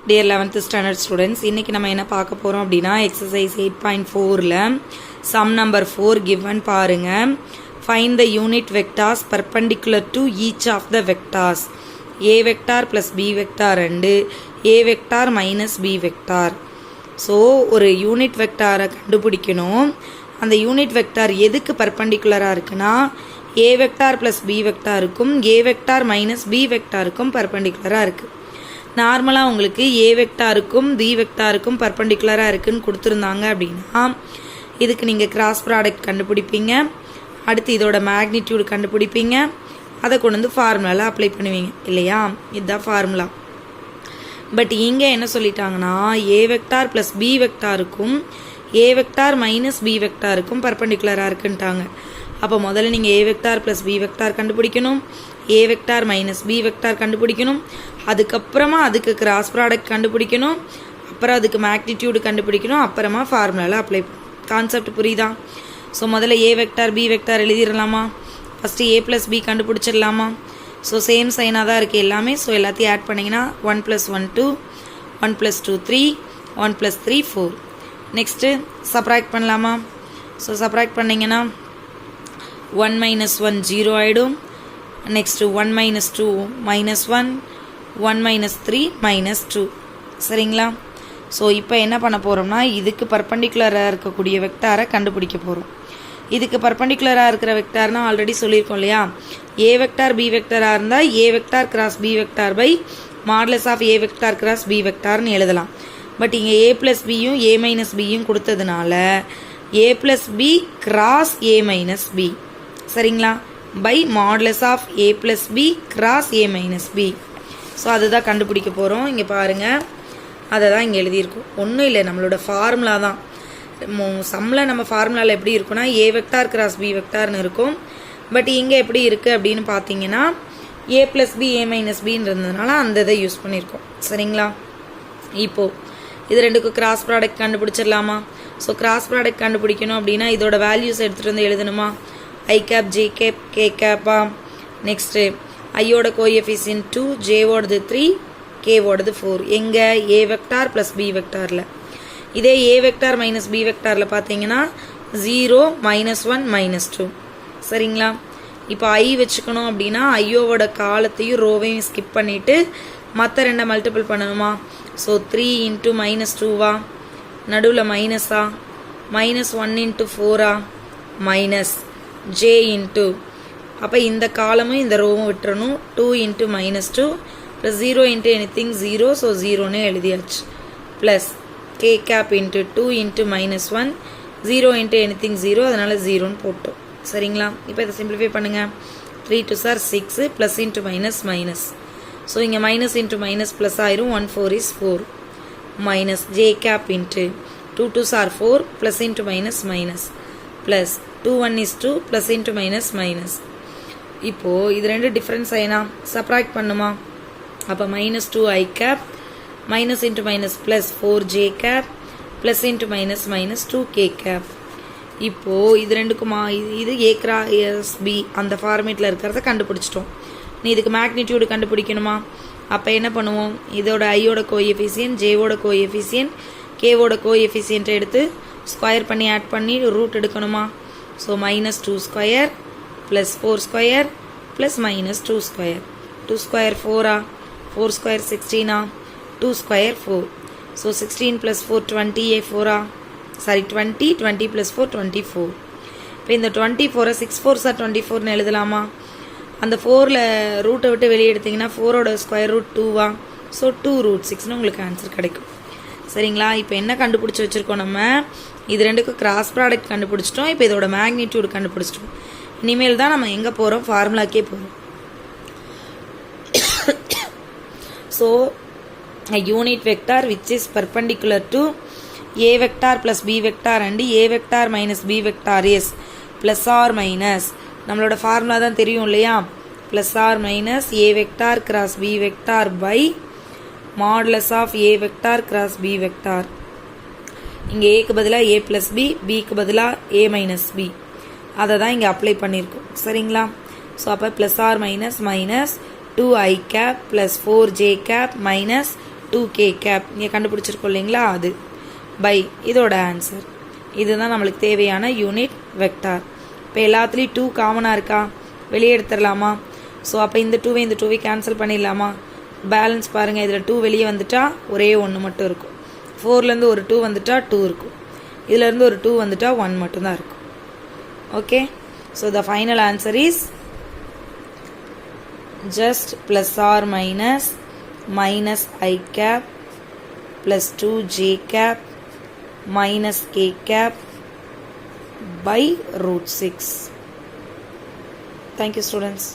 Dear 11th standard students, இன்னைக்கு நம்ம என்ன பார்க்க போறோம் அப்படினா exercise 8.4ல sum number 4 given பாருங்க. Find the unit vectors perpendicular to each of the vectors. A vector plus B vector and A vector minus B vector. So ஒரு unit வெக்டாரை கண்டுபிடிக்கணும். அந்த யூனிட் வெக்டார் எதுக்கு பர்பெண்டிகுலரா இருக்குன்னா A vector plus B வெக்டாருக்கும் A vector minus B வெக்டாருக்கும் பர்பெண்டிகுலரா இருக்கு. நார்மலா உங்களுக்கு A வெக்டாருக்கும் B வெக்டாருக்கும் பர்பெண்டிகுலரா இருக்குன்னு கொடுத்திருந்தாங்க அப்படினா இதுக்கு நீங்க கிராஸ் ப்ராடக்ட் கண்டுபிடிப்பீங்க. அடுத்து இதோட மேக்னிட்யூட் கண்டுபிடிப்பீங்க. அதை கொண்டு வந்து ஃபார்முலால அப்ளை பண்ணுவீங்க இல்லையா? இதுதான் ஃபார்முலா. பட் இங்க என்ன சொல்லிட்டாங்கன்னா A vector plus B வெக்டாருக்கும் A vector minus B வெக்டாருக்கும் பர்பெண்டிகுலரா இருக்குன்ட்டாங்க. அப்போ முதல்ல நீங்க A vector plus B vector கண்டுபிடிக்கணும். A vector minus B vector கண்டுபிடிக்கணும். அதுக்கப்புறமா அதுக்கு கிராஸ் ப்ராடக்ட் கண்டுபிடிக்கணும். அப்புறம் அதுக்கு மேக்னிட்யூட் கண்டுபிடிக்கணும். அப்புறமா ஃபார்முலால அப்ளை. கான்செப்ட் புரியுதா? ஸோ முதல்ல A வெக்டார் B வெக்டார் எழுதிடலாமா? ஃபர்ஸ்ட் A plus B கண்டுபிடிச்சிடலாமா? ஸோ சேம் சைனாக தான் இருக்குது எல்லாமே. ஸோ எல்லாத்தையும் ஆட் பண்ணிங்கன்னா 1 + 1 2, 1 + 2 3, 1 + 3 4. நெக்ஸ்ட்டு சப்ராக்ட் பண்ணலாமா? ஸோ சப்ராக்ட் பண்ணிங்கன்னா 1 - 1 0 ஆகிடும். நெக்ஸ்ட்டு 1 - 2 -1, 1 - 3 -2. சரிங்களா? ஸோ இப்போ என்ன பண்ண போகிறோம்னா இதுக்கு பர்பெண்டிகுலராக இருக்கக்கூடிய வெக்டாரை கண்டுபிடிக்க போகிறோம். இதுக்கு பர்பெண்டிகுலராக இருக்கிற வெக்டார்னா ஆல்ரெடி சொல்லியிருக்கோம் இல்லையா? A வெக்டார் B வெக்டாராக இருந்தால் A vector cross B vector by modulus of A vector cross B வெக்டார்னு எழுதலாம். பட் இங்கே A + Bயும் A - Bயும் கொடுத்ததுனால A + B cross A - B. சரிங்களா? By modulus of A + B cross A - B. So அதுதான் கண்டுபிடிக்க போகிறோம். இங்கே பாருங்கள், அதை தான் இங்கே எழுதியிருக்கோம். ஒன்றும் இல்லை, நம்மளோட ஃபார்முலா தான். சம்மில் நம்ம ஃபார்முலாவில் எப்படி இருக்குன்னா A வெக்டார் கிராஸ் B வெக்டார்னு இருக்கும். பட் இங்கே எப்படி இருக்குது அப்படின்னு பார்த்தீங்கன்னா A + B A - Bன்றதுனால அந்த இதை யூஸ் பண்ணியிருக்கோம். சரிங்களா? இப்போது இது ரெண்டுக்கும் கிராஸ் ப்ராடக்ட் கண்டுபிடிச்சிடலாமா? ஸோ கிராஸ் ப்ராடக்ட் கண்டுபிடிக்கணும் அப்படின்னா இதோட வேல்யூஸ் எடுத்துகிட்டு வந்து எழுதணுமா? I cap J cap K capா. நெக்ஸ்ட்டு ஐயோட கோஎஃபிஷியன்ட் 2, ஜேவோடது 3, கேவோடது 4. எங்கே? A வெக்டார் ப்ளஸ் B வெக்டாரில். இதே A வெக்டார் மைனஸ் B வெக்டாரில் பார்த்தீங்கன்னா 0 -1 -2. சரிங்களா? இப்போ I வச்சுக்கணும் அப்படின்னா ஐயோவோட காலத்தையும் ரோவையும் ஸ்கிப் பண்ணிவிட்டு மற்ற ரெண்டை மல்டிபிள் பண்ணணுமா? ஸோ 3 × -2வா? நடுவில் மைனஸா? -1 × 4ஆ? மைனஸ் J × அப்போ இந்த காலமும் இந்த ரோவும் விட்டுறணும். 2 × -2 ப்ளஸ் 0 × anything 0, ஸோ 0ன்னு எழுதியாச்சு. ப்ளஸ் K cap × 2 × -1, 0 × anything 0, அதனால் 0ன்னு போட்டோம். சரிங்களா? இப்போ இதை சிம்பிளிஃபை பண்ணுங்கள். 3 2s are 6, plus × minus minus. So இங்கே மைனஸ் × மைனஸ் ப்ளஸ் ஆயிரும். 1 4 is 4 minus J cap × 2 2s are 4, plus × minus minus plus 2 1 is 2, plus × minus minus. இப்போது இது ரெண்டு டிஃப்ரென்ஸ் ஆயினா சப்ராக்ட் பண்ணுமா? அப்போ -2 I cap minus × minus plus 4 J cap plus × minus minus 2 K cap. இப்போது இது ரெண்டுக்குமா இது A cross B அந்த ஃபார்மேட்டில் இருக்கிறத கண்டுபிடிச்சிட்டோம். நீ இதுக்கு மேக்னிட்யூடு கண்டுபிடிக்கணுமா? அப்போ என்ன பண்ணுவோம்? இதோட ஐயோட கோஎஃபிஷியன்ட், ஜேவோட கோஎஃபிஷியன்ட், கேவோட கோஎஃபிஷியன்ட் எடுத்து ஸ்கொயர் பண்ணி ஆட் பண்ணி ரூட் எடுக்கணுமா? So -2 square plus 4 square plus -2 square. 2 square 4ஆ? 4 ஸ்கொயர் 16ஆ? 2 ஸ்கொயர் 4. ஸோ 16 + 4 20 4ஆ? சாரி 20, 20 + 4 24. இப்போ இந்த 24 6 4s are 24ன்னு எழுதலாமா? அந்த 4ல் ரூட்டை விட்டு வெளியே எடுத்திங்கன்னா 4ஓட ஸ்கொயர் ரூட் 2வா? ஸோ 2√6ன்னு உங்களுக்கு ஆன்சர் கிடைக்கும். சரிங்களா? இப்போ என்ன கண்டுபிடிச்சி வச்சுருக்கோம் நம்ம? இது ரெண்டுக்கும் கிராஸ் ப்ராடக்ட் கண்டுபிடிச்சிட்டோம். இப்போ இதோட மேக்னிட்யூடு கண்டுபிடிச்சிட்டோம். இனிமேல் தான் நம்ம எங்கே போகிறோம்? ஃபார்முலாக்கே போகிறோம். So a unit vector which is perpendicular to A vector plus B vector and A vector minus B vector is plus or minus, நம்மளோட ஃபார்முலா தான் தெரியும் இல்லையா? plus or minus A vector cross B vector by modulus of A vector cross B vector. இங்கே Aக்கு பதிலாக A plus B, Bக்கு பதிலாக A minus B. அதை தான் இங்கே அப்ளை பண்ணியிருக்கோம். சரிங்களா? ஸோ அப்போ plus or minus minus 2i cap plus 4j cap minus 2k cap இங்கே கண்டுபிடிச்சிருக்கோம் இல்லைங்களா, அது பை இதோட ஆன்சர். இதுதான் நம்மளுக்கு தேவையான யூனிட் வெக்டார். இப்போ எல்லாத்துலேயும் 2 காமனாக இருக்கா, வெளியே எடுத்துடலாமா? ஸோ அப்போ இந்த 2வை கேன்சல் பண்ணிடலாமா? பேலன்ஸ் பாருங்கள், இதில் 2 வெளியே வந்துட்டா ஒரே 1 மட்டும் இருக்கும். 4லேருந்து ஒரு 2 வந்துட்டா 2 இருக்கும். இதிலேருந்து ஒரு 2 வந்துட்டா 1 மட்டும்தான் இருக்கும். Okay, so the final answer is just plus or minus I cap plus 2j cap minus k cap by root 6. Thank you, students.